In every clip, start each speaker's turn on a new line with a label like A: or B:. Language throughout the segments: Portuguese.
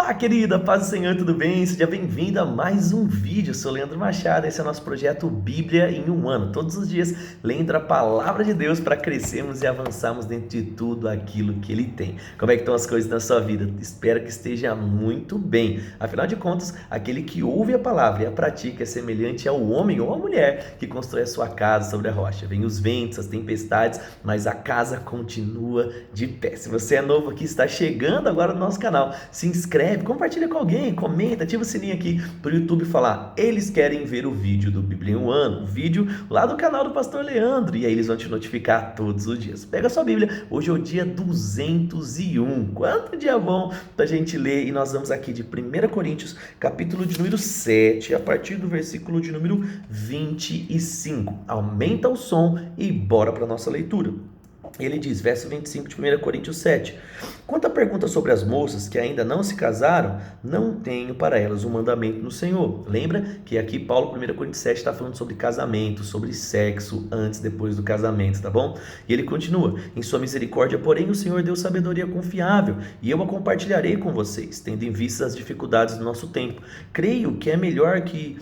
A: Olá, querida, paz do Senhor, tudo bem? Seja bem-vindo a mais um vídeo. Eu sou Leandro Machado, esse é o nosso projeto Bíblia em um ano. Todos os dias, lendo a palavra de Deus para crescermos e avançarmos dentro de tudo aquilo que Ele tem. Como é que estão as coisas na sua vida? Espero que esteja muito bem. Afinal de contas, aquele que ouve a palavra e a pratica é semelhante ao homem ou à mulher que constrói a sua casa sobre a rocha. Vêm os ventos, as tempestades, mas a casa continua de pé. Se você é novo aqui, está chegando agora no nosso canal, se inscreve, compartilha com alguém, comenta, ativa o sininho aqui para o YouTube falar: eles querem ver o vídeo do Bíblia em um ano, o vídeo lá do canal do Pastor Leandro, e aí eles vão te notificar todos os dias. Pega a sua Bíblia, hoje é o dia 201, quanto dia bom da gente ler, e nós vamos aqui de 1 Coríntios, capítulo de número 7, a partir do versículo de número 25. Aumenta o som e bora para a nossa leitura. Ele diz, verso 25 de 1 Coríntios 7: quanto à pergunta sobre as moças que ainda não se casaram, não tenho para elas um mandamento no Senhor. Lembra que aqui Paulo, 1 Coríntios 7, está falando sobre casamento, sobre sexo antes e depois do casamento, tá bom? E ele continua, em sua misericórdia, porém, o Senhor deu sabedoria confiável, e eu a compartilharei com vocês, tendo em vista as dificuldades do nosso tempo. Creio que é melhor que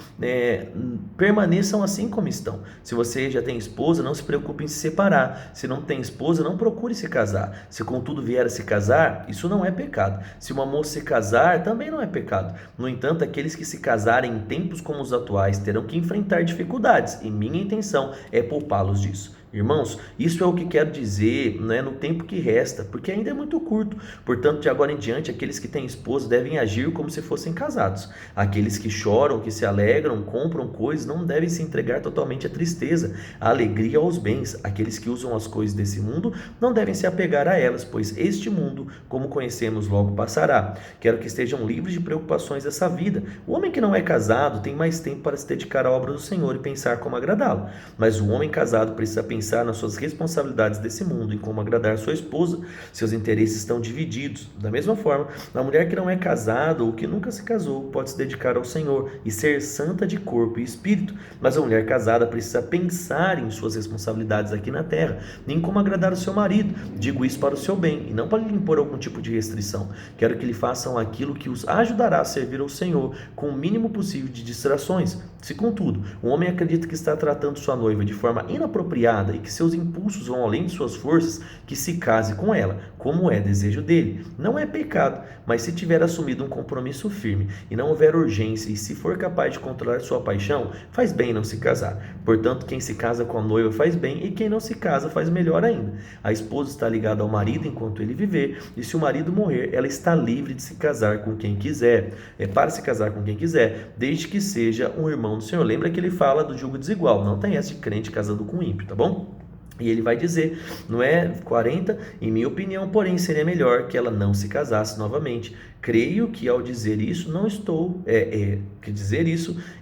A: permaneçam assim como estão. Se você já tem esposa, não se preocupe em se separar. Se não tem esposa, não procure se casar. Se contudo vier a se casar, isso não é pecado. Se uma moça se casar, também não é pecado. No entanto, aqueles que se casarem em tempos como os atuais terão que enfrentar dificuldades, e minha intenção é poupá-los disso. Irmãos, isso é o que quero dizer, no tempo que resta, porque ainda é muito curto. Portanto, de agora em diante, aqueles que têm esposa devem agir como se fossem casados. Aqueles que choram, que se alegram, compram coisas, não devem se entregar totalmente à tristeza, à alegria, aos bens. Aqueles que usam as coisas desse mundo não devem se apegar a elas, pois este mundo, como conhecemos, logo passará. Quero que estejam livres de preocupações dessa vida. O homem que não é casado tem mais tempo para se dedicar à obra do Senhor e pensar como agradá-lo. Mas o homem casado precisa pensar nas suas responsabilidades desse mundo, em como agradar sua esposa. Seus interesses estão divididos. Da mesma forma, a mulher que não é casada ou que nunca se casou pode se dedicar ao Senhor e ser santa de corpo e espírito, mas a mulher casada precisa pensar em suas responsabilidades aqui na terra, em como agradar o seu marido. Digo isso para o seu bem e não para lhe impor algum tipo de restrição. Quero que lhe façam aquilo que os ajudará a servir ao Senhor com o mínimo possível de distrações. Se, contudo, o homem acredita que está tratando sua noiva de forma inapropriada e que seus impulsos vão além de suas forças, que se case com ela, como é desejo dele. Não é pecado, mas se tiver assumido um compromisso firme e não houver urgência, e se for capaz de controlar sua paixão, faz bem não se casar. Portanto, quem se casa com a noiva faz bem, e quem não se casa faz melhor ainda. A esposa está ligada ao marido enquanto ele viver, e se o marido morrer, ela está livre de se casar com quem quiser. É para se casar com quem quiser, desde que seja um irmão do Senhor. Lembra que ele fala do julgo desigual, não tem essa de crente casando com ímpio, tá bom? E ele vai dizer, não é 40, em minha opinião, porém, seria melhor que ela não se casasse novamente. Creio que ao dizer isso,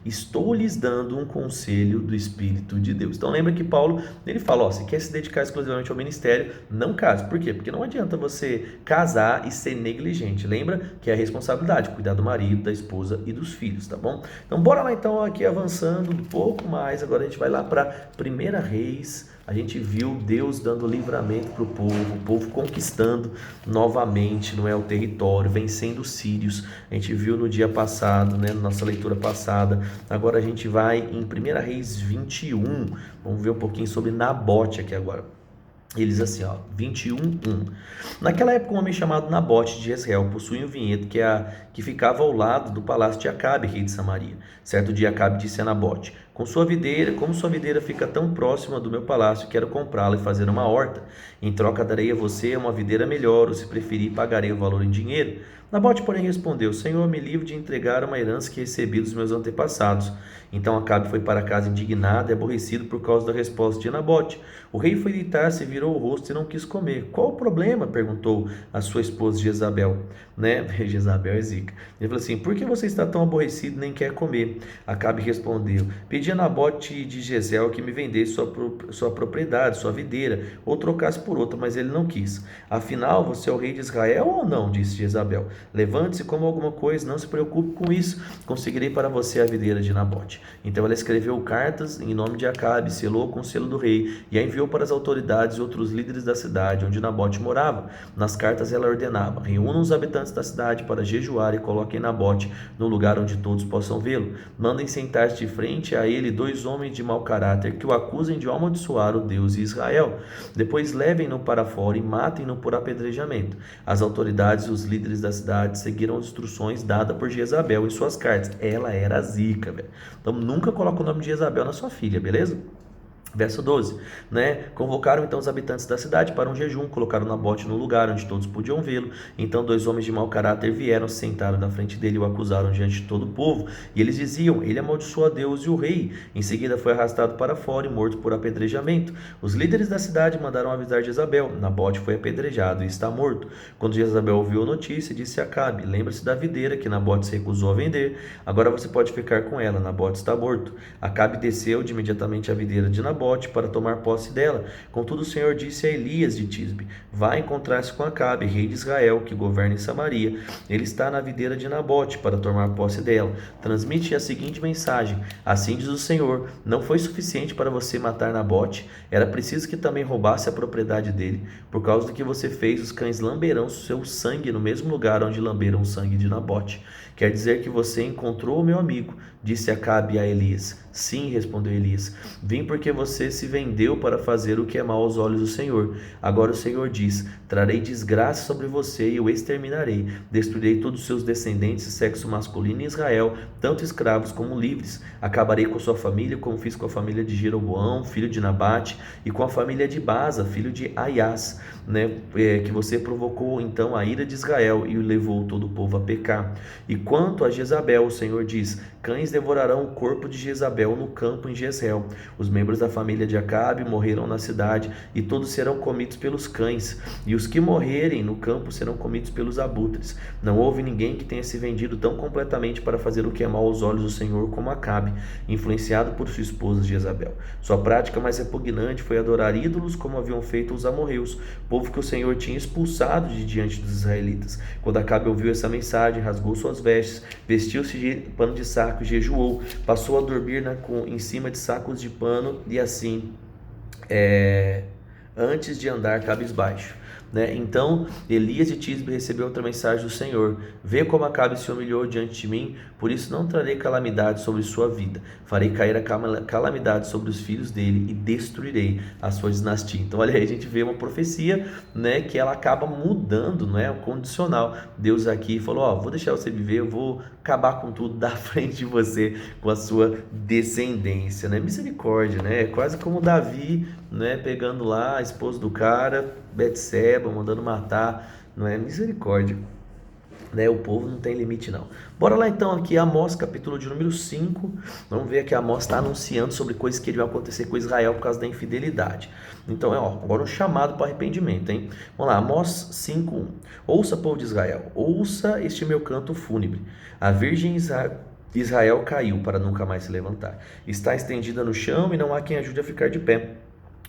A: estou lhes dando um conselho do Espírito de Deus. Então lembra que Paulo, ele fala, se quer se dedicar exclusivamente ao ministério, não case. Por quê? Porque não adianta você casar e ser negligente. Lembra que é a responsabilidade, cuidar do marido, da esposa e dos filhos, tá bom? Então bora lá então, aqui avançando um pouco mais, agora a gente vai lá para 1 Reis. A gente viu Deus dando livramento para o povo conquistando novamente, o território, vencendo os sírios. A gente viu no dia passado, na nossa leitura passada. Agora a gente vai em 1 Reis 21. Vamos ver um pouquinho sobre Nabote aqui agora. Ele diz assim, 21:1. Naquela época, um homem chamado Nabote de Jezreel possuía um vinhedo que ficava ao lado do palácio de Acabe, rei de Samaria. Certo dia, Acabe disse a Nabote: como sua videira fica tão próxima do meu palácio, quero comprá-la e fazer uma horta. Em troca darei a você uma videira melhor, ou se preferir, pagarei o valor em dinheiro. Nabote, porém, respondeu: Senhor, me livre de entregar uma herança que recebi dos meus antepassados. Então Acabe foi para casa indignado e aborrecido por causa da resposta de Nabote. O rei foi deitar-se, virou o rosto e não quis comer. Qual o problema? Perguntou a sua esposa Jezabel. Jezabel é zica. Ele falou assim: por que você está tão aborrecido e nem quer comer? Acabe respondeu: pedi Pedi a Nabote de Jezreel que me vendesse sua propriedade, sua videira, ou trocasse por outra, mas ele não quis. Afinal, você é o rei de Israel ou não? Disse Jezabel. Levante-se, coma alguma coisa, não se preocupe com isso. Conseguirei para você a videira de Nabote. Então ela escreveu cartas em nome de Acabe, selou com o selo do rei e a enviou para as autoridades e outros líderes da cidade onde Nabote morava. Nas cartas ela ordenava: reúnam os habitantes da cidade para jejuar e coloquem Nabote no lugar onde todos possam vê-lo. Mandem sentar-se de frente a ele 2 homens de mau caráter que o acusem de amaldiçoar o Deus de Israel. Depois levem-no para fora e matem-no por apedrejamento. As autoridades e os líderes da cidade seguiram as instruções dadas por Jezabel em suas cartas. Ela era zica, velho. Então nunca coloque o nome de Jezabel na sua filha, beleza? Verso 12, né? Convocaram então os habitantes da cidade para um jejum, colocaram Nabote no lugar onde todos podiam vê-lo. Então 2 homens de mau caráter vieram, se sentaram na frente dele e o acusaram diante de todo o povo. E eles diziam: ele amaldiçoou a Deus e o rei. Em seguida foi arrastado para fora e morto por apedrejamento. Os líderes da cidade mandaram avisar Jezabel: Nabote foi apedrejado e está morto. Quando Jezabel ouviu a notícia, disse a Acabe: lembre-se da videira que Nabote se recusou a vender. Agora você pode ficar com ela, Nabote está morto. Acabe desceu de imediatamente à videira de Nabote para tomar posse dela. Contudo, o Senhor disse a Elias de Tisbe: vá encontrar-se com Acabe, rei de Israel, que governa em Samaria. Ele está na videira de Nabote para tomar posse dela. Transmite a seguinte mensagem: assim diz o Senhor, não foi suficiente para você matar Nabote, era preciso que também roubasse a propriedade dele. Por causa do que você fez, os cães lamberão seu sangue no mesmo lugar onde lamberam o sangue de Nabote. Quer dizer que você encontrou o meu amigo, disse Acabe a Elias. Sim, respondeu Elias, vim porque você se vendeu para fazer o que é mal aos olhos do Senhor. Agora o Senhor diz: trarei desgraça sobre você e o exterminarei. Destruirei todos os seus descendentes de sexo masculino em Israel, tanto escravos como livres. Acabarei com sua família, como fiz com a família de Jeroboão, filho de Nabate, e com a família de Baza, filho de Aias, que você provocou então a ira de Israel e levou todo o povo a pecar. E quanto a Jezabel, o Senhor diz: cães devorarão o corpo de Jezabel no campo em Jezreel. Os membros da família de Acabe morreram na cidade, e todos serão comidos pelos cães, e os que morrerem no campo serão comidos pelos abutres. Não houve ninguém que tenha se vendido tão completamente para fazer o que é mal aos olhos do Senhor como Acabe, influenciado por sua esposa Jezabel. Sua prática mais repugnante foi adorar ídolos como haviam feito os amorreus, povo que o Senhor tinha expulsado de diante dos israelitas. Quando Acabe ouviu essa mensagem, rasgou suas vestes, vestiu-se de pano de saco, jejuou, passou a dormir em cima de sacos de pano e assim, antes de andar cabisbaixo. Então Elias de Tisbe recebeu outra mensagem do Senhor: vê como Acabe se humilhou diante de mim, por isso não trarei calamidade sobre sua vida, farei cair a calamidade sobre os filhos dele e destruirei a sua dinastia. Então olha aí, a gente vê uma profecia, que ela acaba mudando, o condicional. Deus aqui falou: vou deixar você viver, eu vou acabar com tudo da frente de você, com a sua descendência, Misericórdia, É quase como Davi, pegando lá a esposa do cara, Betseba, mandando matar, Misericórdia, o povo não tem limite não. Bora lá então aqui, Amós, capítulo de número 5, vamos ver aqui, Amós está anunciando sobre coisas que iriam acontecer com Israel por causa da infidelidade. Então agora um chamado para arrependimento, hein? Vamos lá, Amós 5:1. Ouça, povo de Israel, ouça este meu canto fúnebre. A virgem Israel caiu para nunca mais se levantar. Está estendida no chão e não há quem ajude a ficar de pé.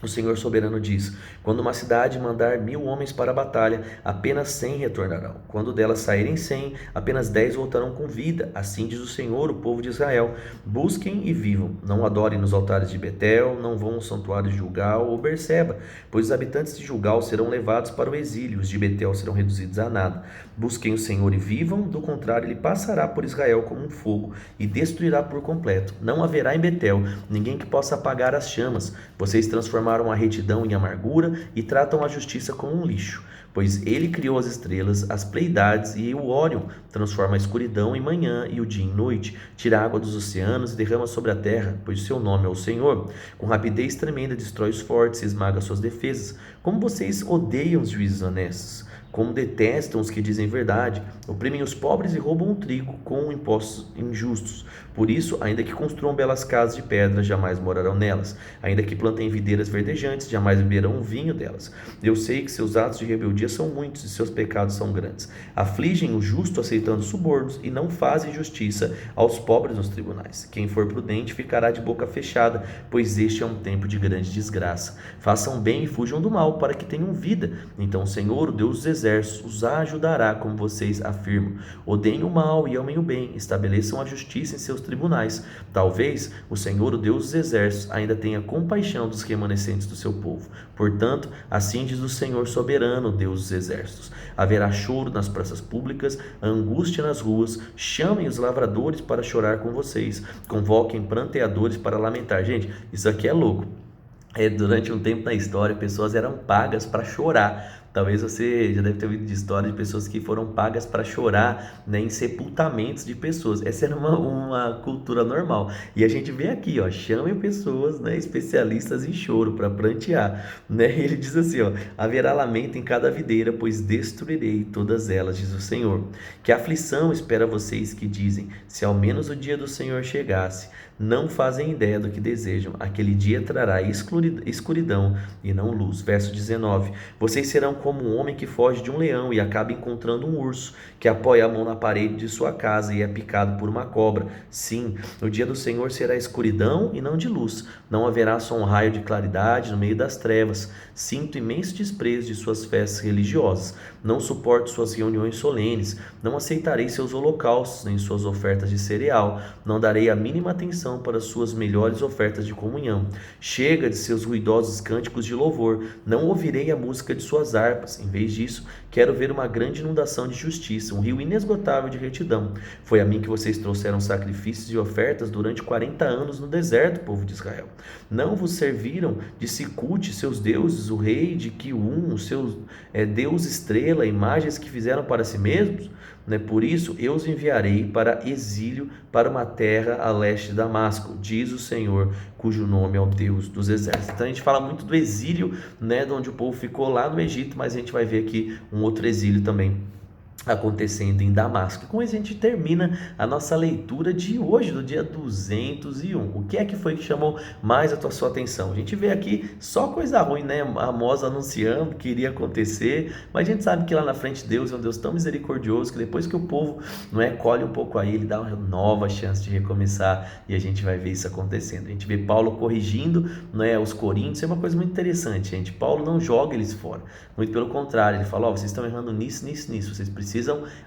A: O Senhor soberano diz: quando uma cidade mandar 1000 homens para a batalha, apenas 100 retornarão. Quando delas saírem 100, apenas 10 voltarão com vida. Assim diz o Senhor, o povo de Israel: busquem e vivam. Não adorem nos altares de Betel, não vão aos santuários de Gilgal ou Berseba, pois os habitantes de Gilgal serão levados para o exílio, os de Betel serão reduzidos a nada. Busquem o Senhor e vivam, do contrário ele passará por Israel como um fogo e destruirá por completo. Não haverá em Betel ninguém que possa apagar as chamas. Vocês transformaram a retidão em amargura e tratam a justiça como um lixo. Pois ele criou as estrelas, as Pleiades e o Órion, transforma a escuridão em manhã e o dia em noite, tira a água dos oceanos e derrama sobre a terra, pois seu nome é o Senhor. Com rapidez tremenda destrói os fortes e esmaga suas defesas. Como vocês odeiam os juízes honestos. como detestam os que dizem verdade, oprimem os pobres e roubam o trigo com impostos injustos. Por isso, ainda que construam belas casas de pedra, jamais morarão nelas. Ainda que plantem videiras verdejantes, jamais beberão o vinho delas. Eu sei que seus atos de rebeldia são muitos e seus pecados são grandes. Afligem o justo aceitando subornos e não fazem justiça aos pobres nos tribunais. Quem for prudente ficará de boca fechada, pois este é um tempo de grande desgraça. Façam bem e fujam do mal, para que tenham vida. Então o Senhor, o Deus dos exércitos, os ajudará, como vocês afirmam. Odeiem o mal e amem o bem, estabeleçam a justiça em seus tribunais. Talvez o Senhor, o Deus dos exércitos, ainda tenha compaixão dos remanescentes do seu povo. Portanto, assim diz o Senhor soberano, Deus dos exércitos: haverá choro nas praças públicas, angústia nas ruas. Chamem os lavradores para chorar com vocês, convoquem pranteadores para lamentar. Gente, isso aqui é louco. Durante um tempo na história, pessoas eram pagas para chorar. Talvez você já deve ter ouvido de história de pessoas que foram pagas para chorar, né, em sepultamentos de pessoas. Essa era uma cultura normal. E a gente vê aqui, ó, chamem pessoas, né, especialistas em choro para prantear. Né? Ele diz assim, ó: haverá lamento em cada videira, pois destruirei todas elas, diz o Senhor. Que aflição espera vocês que dizem: se ao menos o dia do Senhor chegasse. Não fazem ideia do que desejam. Aquele dia trará escuridão e não luz. Verso 19: vocês serão como um homem que foge de um leão e acaba encontrando um urso, que apoia a mão na parede de sua casa e é picado por uma cobra. Sim, no dia do Senhor será escuridão e não de luz. Não haverá só um raio de claridade no meio das trevas. Sinto imenso desprezo de suas festas religiosas. Não suporto suas reuniões solenes. Não aceitarei seus holocaustos nem suas ofertas de cereal. Não darei a mínima atenção para suas melhores ofertas de comunhão. Chega de seus ruidosos cânticos de louvor. Não ouvirei a música de suas harpas. Em vez disso, quero ver uma grande inundação de justiça, um rio inesgotável de retidão. Foi a mim que vocês trouxeram sacrifícios e ofertas durante 40 anos no deserto, povo de Israel. Não vos serviram de Sicute, seus deuses, o rei de Quium, o seu deus estrela, imagens que fizeram para si mesmos? Por isso eu os enviarei para exílio, para uma terra a leste de Damasco, diz o Senhor, cujo nome é o Deus dos exércitos. Então a gente fala muito do exílio, de onde o povo ficou lá no Egito, mas a gente vai ver aqui um outro exílio também acontecendo em Damasco. E com isso a gente termina a nossa leitura de hoje, do dia 201. O que é que foi que chamou mais a sua atenção? A gente vê aqui só coisa ruim, né? Amós anunciando que iria acontecer, mas a gente sabe que lá na frente Deus é um Deus tão misericordioso que depois que o povo colhe um pouco a ele, dá uma nova chance de recomeçar, e a gente vai ver isso acontecendo. A gente vê Paulo corrigindo, os coríntios. É uma coisa muito interessante, gente. Paulo não joga eles fora, muito pelo contrário, ele fala: vocês estão errando nisso, vocês precisam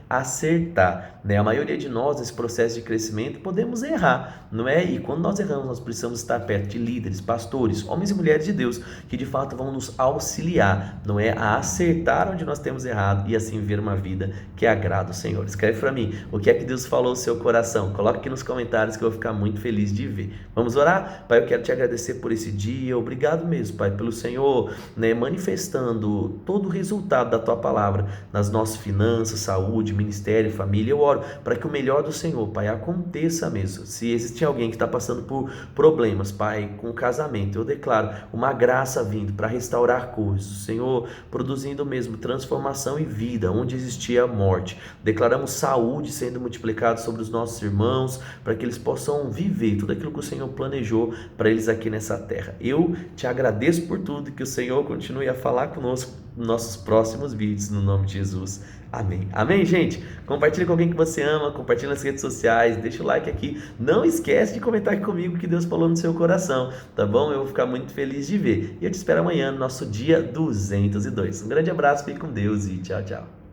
A: acertar, A maioria de nós, nesse processo de crescimento, podemos errar, E quando nós erramos, nós precisamos estar perto de líderes, pastores, homens e mulheres de Deus, que de fato vão nos auxiliar, a acertar onde nós temos errado e assim viver uma vida que agrada o Senhor. Escreve para mim, o que é que Deus falou no seu coração? Coloque aqui nos comentários que eu vou ficar muito feliz de ver. Vamos orar? Pai, eu quero te agradecer por esse dia, obrigado mesmo, Pai, pelo Senhor, manifestando todo o resultado da Tua Palavra nas nossas finanças, saúde, ministério, família. Eu oro para que o melhor do Senhor, Pai, aconteça mesmo. Se existe alguém que está passando por problemas, Pai, com o casamento, eu declaro uma graça vindo para restaurar coisas, o Senhor produzindo mesmo transformação e vida onde existia a morte. Declaramos saúde sendo multiplicada sobre os nossos irmãos, para que eles possam viver tudo aquilo que o Senhor planejou para eles aqui nessa terra. Eu te agradeço por tudo, e que o Senhor continue a falar conosco nos nossos próximos vídeos, no nome de Jesus. Amém. Amém, gente? Compartilha com alguém que você ama, compartilha nas redes sociais, deixa o like aqui. Não esquece de comentar aqui comigo o que Deus falou no seu coração, tá bom? Eu vou ficar muito feliz de ver. E eu te espero amanhã no nosso dia 202. Um grande abraço, fique com Deus e tchau, tchau.